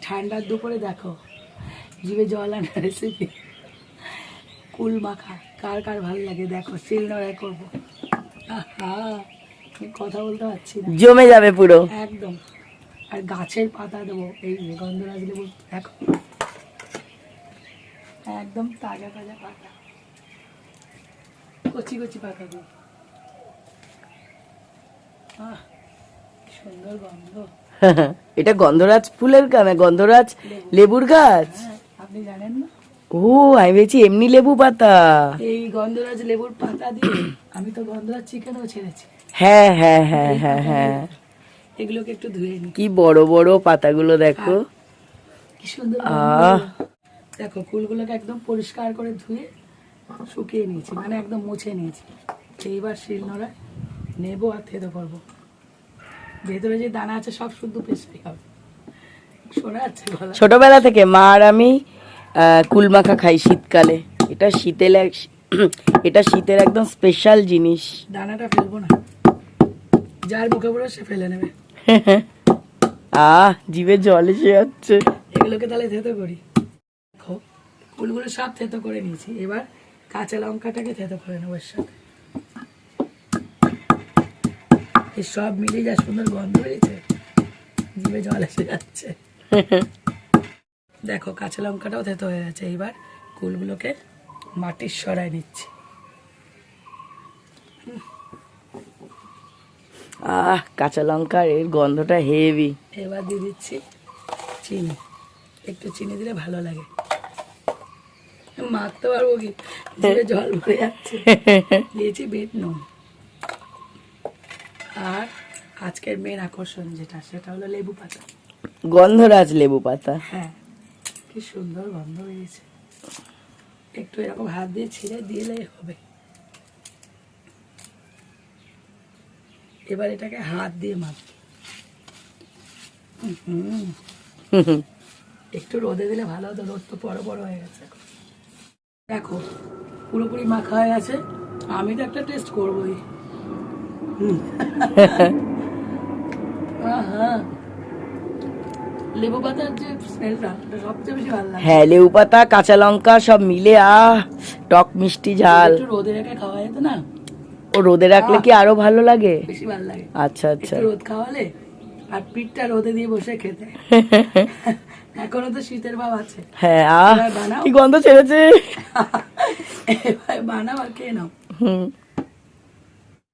ঠান্ডার দুপুরে দেখো জিভে জল আনা রেসিপি কুল মাখা, কার কার ভালো লাগে দেখো, শিলনোড়ায় করবো। আহা, কথা বলতে পারছি না, জমে যাবে পুরো একদম। আর গাছের পাতা দেবো, এই যে গন্ধরাজ লেবু দেখো, একদম তাজা তাজা পাতা, কচি কচি পাতা দেবো। আহ, কি সুন্দর গন্ধ। এটা গন্ধরাজ ফুলের গন্ধরাজ লেবুর গাছ। হ্যাঁ, আপনি জানেন না? ও আমি ভেবেছি এমনি লেবু পাতা। এই গন্ধরাজ লেবুর পাতা দিয়ে আমি তো গন্ধরাজ চিকেনও ছেড়েছি। হ্যাঁ হ্যাঁ হ্যাঁ হ্যাঁ হ্যাঁ, এগুলোকে একটু ধুয়ে নি, কি বড় বড় পাতাগুলো দেখো। কি সুন্দর আহ দেখো ফুলগুলোকে একদম পরিষ্কার করে ধুয়ে শুকিয়ে নিয়েছি, মানে একদম মুছে নিয়েছি। এইবার শিলনোড়ায় নেবো আর থেতো করবো। ভেতরে যে দানা আছে সব শুদ্ধ পেস্টাই হবে। শোনা যাচ্ছে গলা? ছোটবেলা থেকে মা আর আমি কুলমাখা খাই শীতকালে। এটা এটা শীতের একদম স্পেশাল জিনিস। দানাটা ফেলবো না, যার মুখে পড়ে সে ফেলে নেবে। জিভে জল এসে যাচ্ছে। এগুলোকে তাহলে থেতো করি। দেখো ফুলগুলো সব থেতো করে নিয়েছি, এবার কাঁচা লঙ্কাটাকে থেতো করে নেবো এর সাথে। এই সব মিলিয়ে যা সুন্দর গন্ধ বেরিয়েছে, জিভে জল এসে যাচ্ছে। দেখো কাঁচা লঙ্কাটাও থেতো হয়ে গেছে, এইবার কুলগুলোকে মাটির সরায় নিচ্ছি। কাঁচা লঙ্কার এর গন্ধটা হেভি। এবার দিয়ে দিচ্ছি চিনি, একটু চিনি দিলে ভালো লাগে। মাখতে পারবো কি, জিভে জল ভরে যাচ্ছে। দিয়েছি বিট নুন, আর আজকের মেন আকর্ষণ যেটা, সেটা হলো লেবু পাতা, গন্ধরাজ লেবু পাতা। হ্যাঁ, কি সুন্দর গন্ধ বেরিয়েছে। একটু এরকম হাত দিয়ে ছিঁড়ে দিলেই হবে। এবার এটাকে হাত দিয়ে মাখবো। একটু রোদে দিলে ভালো হতো, রোদ তো বড় বড় হয়ে গেছে এখন। দেখো পুরোপুরি মাখা হয়ে গেছে, আমি তো একটা টেস্ট করবোই। লেবু পাতার যে স্মেলটা সবচেয়ে বেশি ভালো লাগে। হ্যাঁ, লেবু পাতা কাঁচা লঙ্কা সব মিলে টক মিষ্টি ঝাল। একটু রোদে রেখে খাওয়া যেত না? ও রোদে রাখলে কি আরো ভালো লাগে? বেশি ভালো লাগে। আচ্ছা আচ্ছা। একটু রোদ খাওয়ালে আর পিঠটা রোদে দিয়ে বসে খেতে। এখনো তো শীতের ভাব আছে। হ্যাঁ, এবার বানাও। কি গন্ধ ছেড়েছে। এবার বানাও আর খেয়ে নাও।